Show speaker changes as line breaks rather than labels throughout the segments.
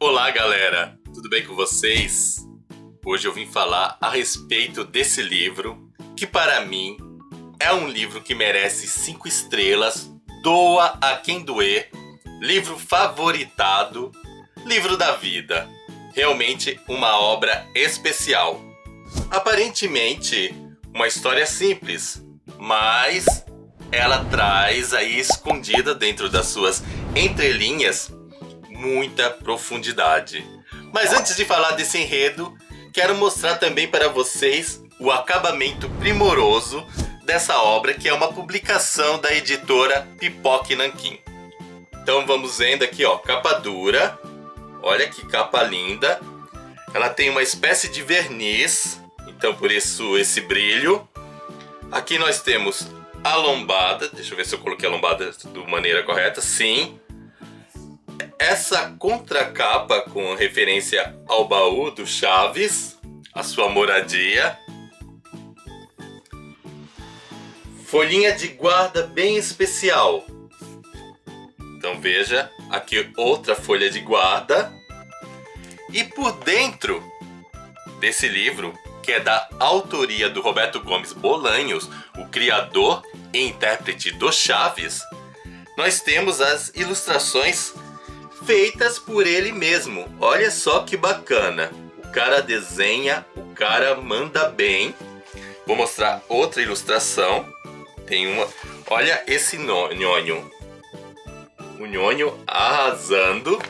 Olá galera, tudo bem com vocês? Hoje eu vim falar a respeito desse livro, que para mim é um livro que merece 5 estrelas, doa a quem doer, livro favoritado, livro da vida. Realmente uma obra especial. Aparentemente uma história simples, mas ela traz aí escondida dentro das suas entrelinhas muita profundidade. Mas antes de falar desse enredo, quero mostrar também para vocês o acabamento primoroso dessa obra, que é uma publicação da editora Pipoca Nanquim. Então vamos vendo aqui, ó, capa dura. Olha que capa linda. Ela tem uma espécie de verniz, então por isso esse brilho. Aqui nós temos a lombada. Deixa eu ver se eu coloquei a lombada de maneira correta. Sim. Essa contracapa com referência ao baú do Chaves, a sua moradia. Folhinha de guarda bem especial. Então veja, aqui outra folha de guarda. E por dentro desse livro, que é da autoria do Roberto Gomes Bolanhos, o criador e intérprete do Chaves, nós temos as ilustrações feitas por ele mesmo. Olha só que bacana. O cara desenha, o cara manda bem. Vou mostrar outra ilustração. Tem uma. Olha esse nhonho. O nhonho arrasando.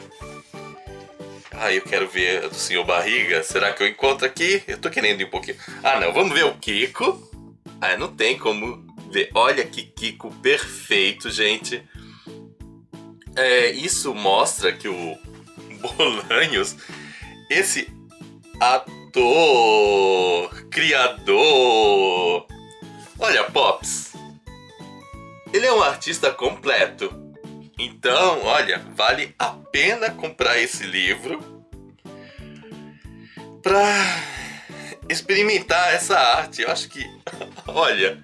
Eu quero ver do Senhor Barriga. Será que eu encontro aqui? Eu tô querendo ir um pouquinho. Não, vamos ver o Kiko. Não tem como ver. Olha que Kiko perfeito, gente. Isso mostra que o Bolanhos, esse ator, criador, olha, Pops, ele é um artista completo. Então, olha, vale a pena comprar esse livro para experimentar essa arte. Eu acho que, olha,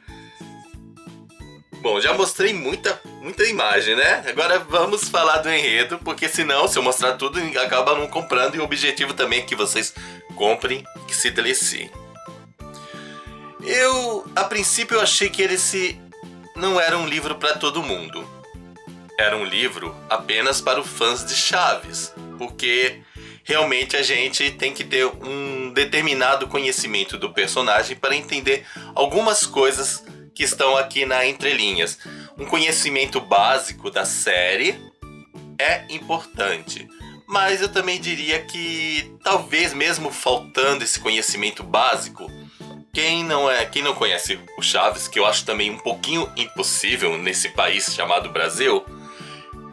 bom, já mostrei muita imagem, né? Agora vamos falar do enredo, porque senão, se eu mostrar tudo, acaba não comprando. E o objetivo também é que vocês comprem e que se deliciem. A princípio, achei que esse não era um livro para todo mundo. Era um livro apenas para os fãs de Chaves, porque realmente a gente tem que ter um determinado conhecimento do personagem para entender algumas coisas que estão aqui na entrelinhas. Um conhecimento básico da série é importante, mas eu também diria que talvez mesmo faltando esse conhecimento básico, quem não conhece o Chaves, que eu acho também um pouquinho impossível nesse país chamado Brasil,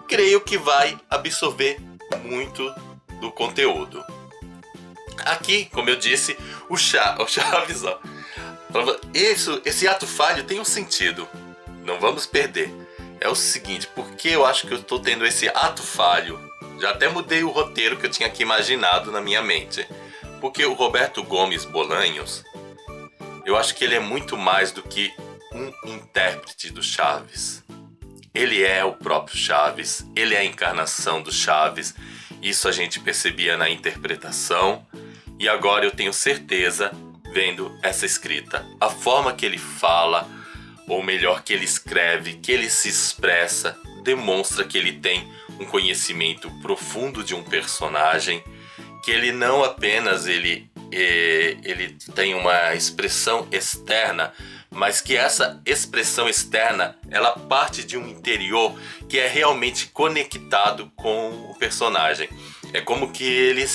creio que vai absorver muito do conteúdo. Aqui, como eu disse, o Chaves, ó, esse ato falho tem um sentido. Não vamos perder. É o seguinte, porque eu acho que eu estou tendo esse ato falho. Já até mudei o roteiro que eu tinha aqui imaginado na minha mente. Porque o Roberto Gomes Bolanhos, eu acho que ele é muito mais do que um intérprete do Chaves. Ele é o próprio Chaves, ele é a encarnação do Chaves. Isso a gente percebia na interpretação. E agora eu tenho certeza, vendo essa escrita, a forma que ele fala, ou melhor, que ele escreve, que ele se expressa, demonstra que ele tem um conhecimento profundo de um personagem, que ele não apenas ele tem uma expressão externa, mas que essa expressão externa, ela parte de um interior que é realmente conectado com o personagem. É como que ele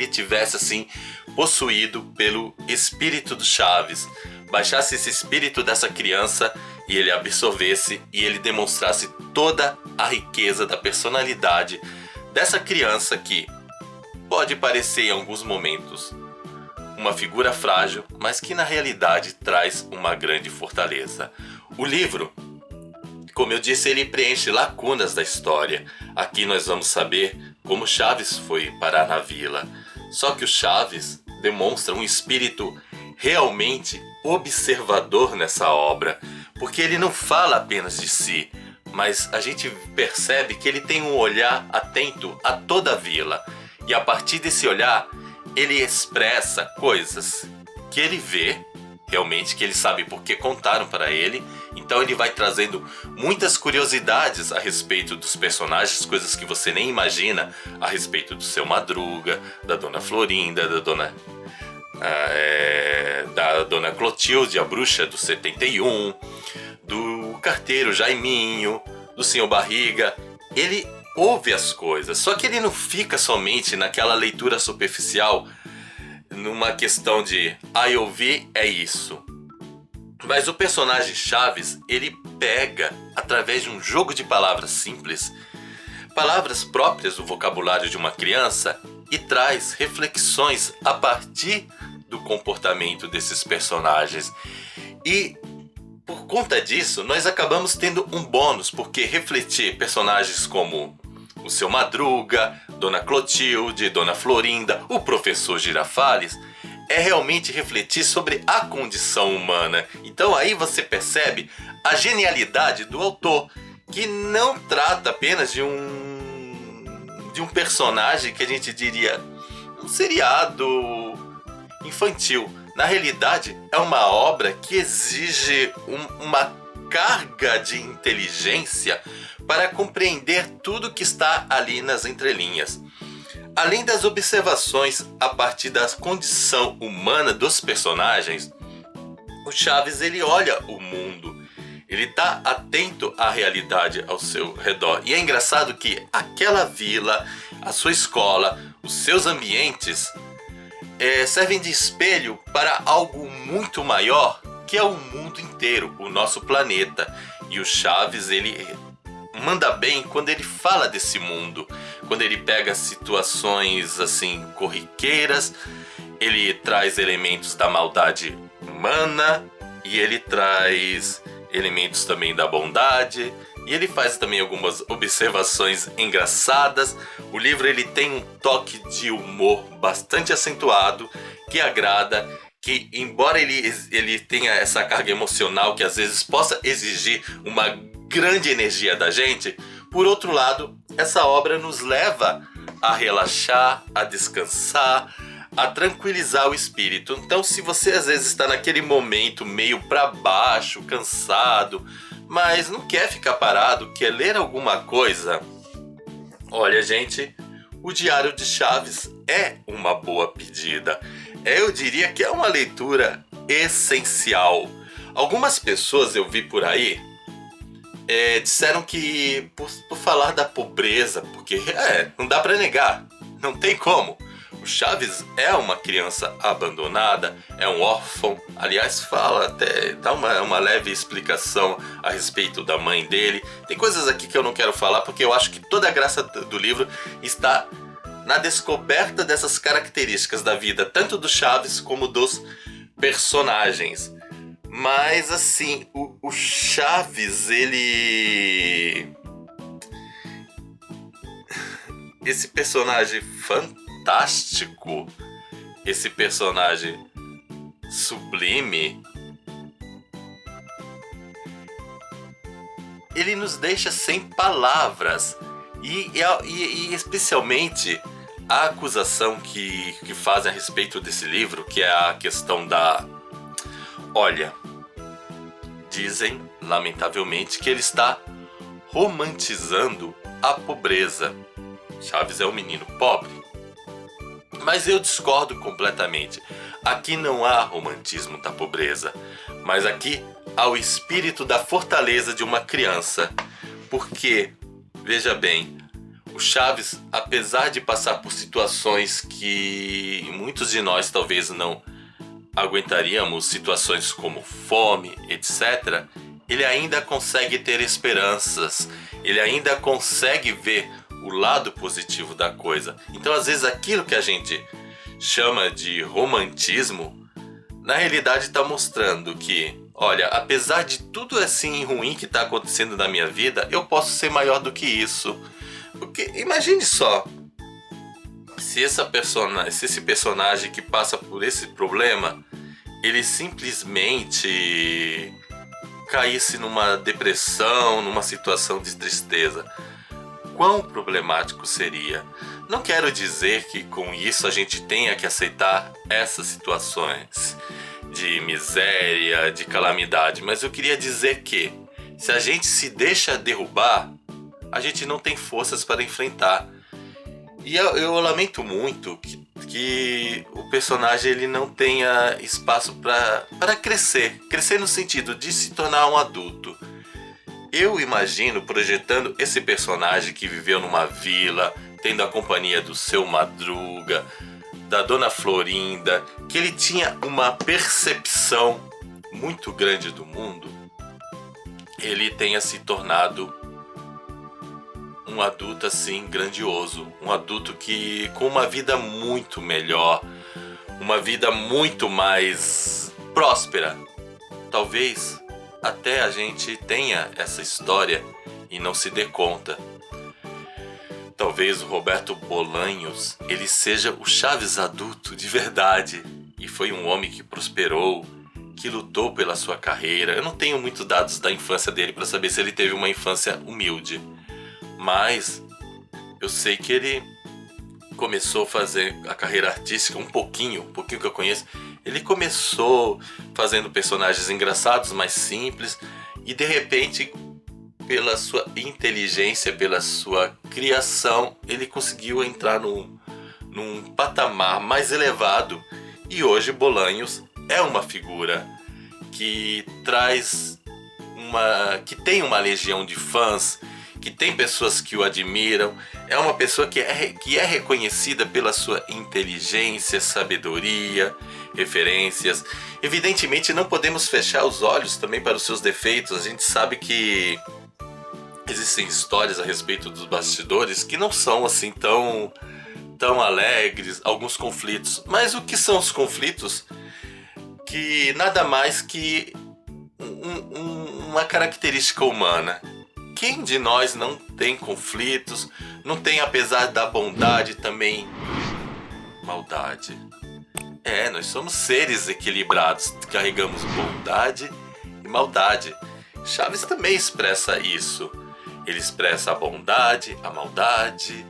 tivesse assim possuído pelo espírito do Chaves, baixasse esse espírito dessa criança e ele absorvesse e ele demonstrasse toda a riqueza da personalidade dessa criança que pode parecer em alguns momentos uma figura frágil, mas que na realidade traz uma grande fortaleza. O livro, como eu disse, ele preenche lacunas da história. Aqui nós vamos saber como Chaves foi parar na vila. Só que o Chaves demonstra um espírito realmente observador nessa obra, porque ele não fala apenas de si, mas a gente percebe que ele tem um olhar atento a toda a vila. E a partir desse olhar, ele expressa coisas que ele vê, realmente, que ele sabe porque contaram para ele. Então ele vai trazendo muitas curiosidades a respeito dos personagens, coisas que você nem imagina a respeito do Seu Madruga, da Dona Florinda, da Dona Clotilde, a bruxa do 71, do carteiro Jaiminho, do Senhor Barriga. Ele ouve as coisas, só que ele não fica somente naquela leitura superficial, numa questão de eu vi, é isso. Mas o personagem Chaves, ele pega, através de um jogo de palavras simples, palavras próprias do vocabulário de uma criança, e traz reflexões a partir do comportamento desses personagens. E por conta disso, nós acabamos tendo um bônus, porque refletir personagens como o Seu Madruga, Dona Clotilde, Dona Florinda, o Professor Girafales, é realmente refletir sobre a condição humana. Então aí você percebe a genialidade do autor, que não trata apenas de um personagem que a gente diria um seriado infantil. Na realidade, é uma obra que exige uma carga de inteligência para compreender tudo que está ali nas entrelinhas. Além das observações a partir da condição humana dos personagens, o Chaves ele olha o mundo, ele está atento à realidade ao seu redor. E é engraçado que aquela vila, a sua escola, os seus ambientes servem de espelho para algo muito maior, que é o mundo inteiro, o nosso planeta. E o Chaves ele manda bem quando ele fala desse mundo, quando ele pega situações assim corriqueiras, ele traz elementos da maldade humana e ele traz elementos também da bondade, e ele faz também algumas observações engraçadas. O livro ele tem um toque de humor bastante acentuado, que agrada, que embora ele tenha essa carga emocional que às vezes possa exigir uma grande energia da gente, por outro lado, essa obra nos leva a relaxar, a descansar, a tranquilizar o espírito. Então, se você às vezes está naquele momento meio para baixo, cansado, mas não quer ficar parado, quer ler alguma coisa, olha, gente, o Diário de Chaves é uma boa pedida. Eu diria que é uma leitura essencial. Algumas pessoas eu vi por aí disseram que por falar da pobreza, porque não dá para negar, não tem como. O Chaves é uma criança abandonada, é um órfão. Aliás, fala até, dá uma leve explicação a respeito da mãe dele. Tem coisas aqui que eu não quero falar, porque eu acho que toda a graça do livro está na descoberta dessas características da vida, tanto do Chaves como dos personagens. Mas assim, o Chaves, esse personagem fantástico, esse personagem sublime, ele nos deixa sem palavras. E especialmente a acusação que fazem a respeito desse livro, que é a questão da... Olha, dizem, lamentavelmente, que ele está romantizando a pobreza. Chaves é um menino pobre. Mas eu discordo completamente. Aqui não há romantismo da pobreza, mas aqui há o espírito da fortaleza de uma criança. Porque, veja bem, o Chaves, apesar de passar por situações que muitos de nós talvez não aguentaríamos, situações como fome, etc., ele ainda consegue ter esperanças, ele ainda consegue ver o lado positivo da coisa. Então, às vezes, aquilo que a gente chama de romantismo, na realidade está mostrando que, olha, apesar de tudo assim ruim que está acontecendo na minha vida, eu posso ser maior do que isso. Porque imagine só, se esse personagem que passa por esse problema, ele simplesmente caísse numa depressão, numa situação de tristeza, quão problemático seria? Não quero dizer que com isso a gente tenha que aceitar essas situações de miséria, de calamidade, mas eu queria dizer que se a gente se deixa derrubar, a gente não tem forças para enfrentar. E eu lamento muito que o personagem ele não tenha espaço para crescer no sentido de se tornar um adulto. Eu imagino projetando esse personagem que viveu numa vila, tendo a companhia do seu Madruga, da Dona Florinda, que ele tinha uma percepção muito grande do mundo, ele tenha se tornado um adulto assim grandioso, um adulto que com uma vida muito melhor, uma vida muito mais próspera. Talvez até a gente tenha essa história e não se dê conta. Talvez o Roberto Bolanhos, ele seja o Chaves adulto de verdade. E foi um homem que prosperou, que lutou pela sua carreira. Eu não tenho muitos dados da infância dele para saber se ele teve uma infância humilde. Mas eu sei que ele começou a fazer a carreira artística um pouquinho que eu conheço. Ele começou fazendo personagens engraçados, mais simples. E de repente, pela sua inteligência, pela sua criação, ele conseguiu entrar num patamar mais elevado. E hoje Bolanhos é uma figura que tem uma legião de fãs, que tem pessoas que o admiram. É uma pessoa que é reconhecida pela sua inteligência, sabedoria, referências. Evidentemente não podemos fechar os olhos também para os seus defeitos. A gente sabe que existem histórias a respeito dos bastidores que não são assim tão alegres, alguns conflitos. Mas o que são os conflitos? Que nada mais que uma característica humana. Quem de nós não tem conflitos, não tem, apesar da bondade, também maldade? Nós somos seres equilibrados, carregamos bondade e maldade. Chaves também expressa isso. Ele expressa a bondade, a maldade,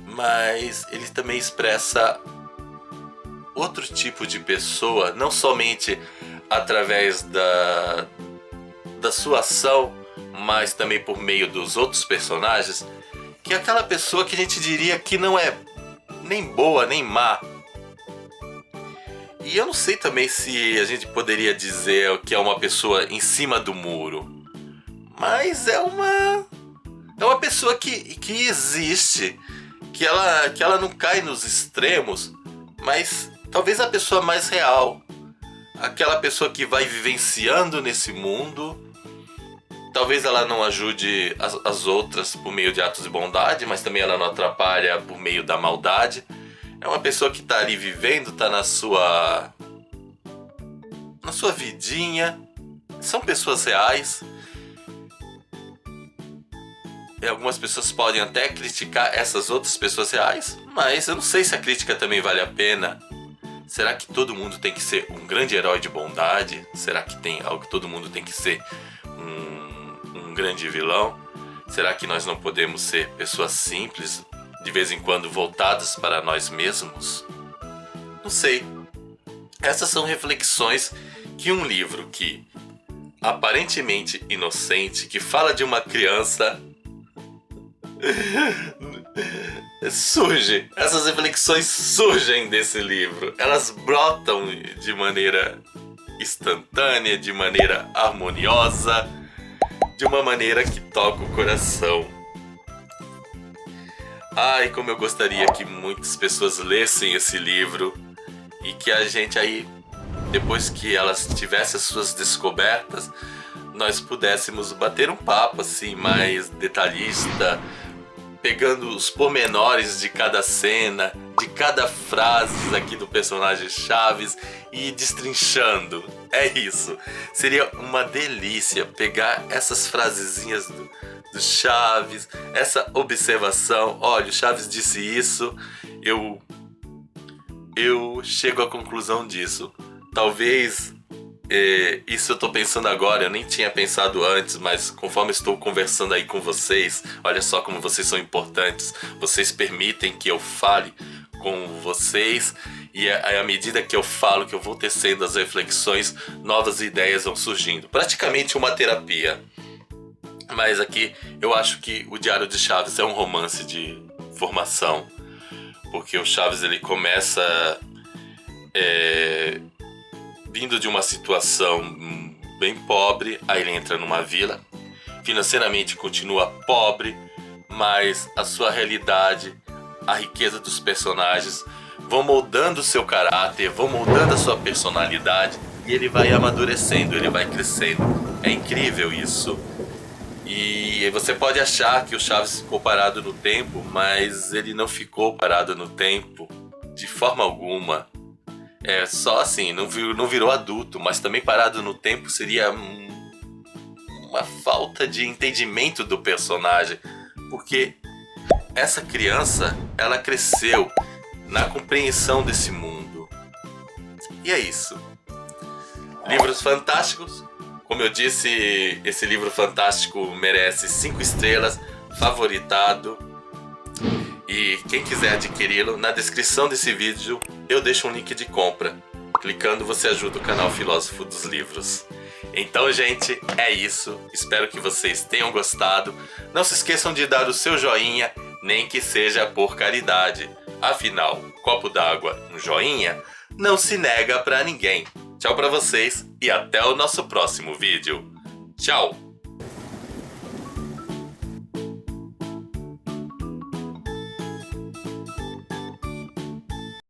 mas ele também expressa outro tipo de pessoa, não somente através da sua ação, mas também por meio dos outros personagens, que é aquela pessoa que a gente diria que não é nem boa nem má. E eu não sei também se a gente poderia dizer que é uma pessoa em cima do muro, mas é uma pessoa que existe, que ela não cai nos extremos, mas talvez a pessoa mais real, aquela pessoa que vai vivenciando nesse mundo. Talvez ela não ajude as outras por meio de atos de bondade, mas também ela não atrapalha por meio da maldade. É uma pessoa que está ali vivendo, está na sua vidinha. São pessoas reais. E algumas pessoas podem até criticar essas outras pessoas reais, mas eu não sei se a crítica também vale a pena. Será que todo mundo tem que ser um grande herói de bondade? Será que todo mundo tem que ser um grande vilão? Será que nós não podemos ser pessoas simples, de vez em quando voltadas para nós mesmos? Não sei. Essas são reflexões que um livro que aparentemente inocente, que fala de uma criança, surge. Essas reflexões surgem desse livro. Elas brotam de maneira instantânea, de maneira harmoniosa, de uma maneira que toca o coração. Ai, como eu gostaria que muitas pessoas lessem esse livro e que a gente aí, depois que elas tivessem as suas descobertas, nós pudéssemos bater um papo assim mais detalhista, pegando os pormenores de cada cena, de cada frase aqui do personagem Chaves e destrinchando. É isso. Seria uma delícia pegar essas frasezinhas do Chaves, essa observação. Olha, o Chaves disse isso, eu chego à conclusão disso. Talvez isso eu tô pensando agora, eu nem tinha pensado antes, mas conforme estou conversando aí com vocês, olha só como vocês são importantes. Vocês permitem que eu fale com vocês e à medida que eu falo, que eu vou tecendo as reflexões, novas ideias vão surgindo. Praticamente uma terapia. Mas aqui eu acho que o Diário de Chaves é um romance de formação, porque o Chaves ele começa vindo de uma situação bem pobre, aí ele entra numa vila, financeiramente continua pobre, mas a sua realidade, a riqueza dos personagens vão moldando o seu caráter, vão moldando a sua personalidade e ele vai amadurecendo, ele vai crescendo. É incrível isso. E você pode achar que o Chaves ficou parado no tempo, mas ele não ficou parado no tempo de forma alguma. É só assim, não virou adulto, mas também parado no tempo seria uma falta de entendimento do personagem, porque essa criança, ela cresceu na compreensão desse mundo. E é isso. Livros fantásticos. Como eu disse, esse livro fantástico merece 5 estrelas, favoritado. E quem quiser adquiri-lo, na descrição desse vídeo eu deixo um link de compra. Clicando você ajuda o canal Filósofo dos Livros. Então, gente, é isso. Espero que vocês tenham gostado. Não se esqueçam de dar o seu joinha, nem que seja por caridade. Afinal, copo d'água, um joinha, não se nega pra ninguém. Tchau pra vocês e até o nosso próximo vídeo. Tchau!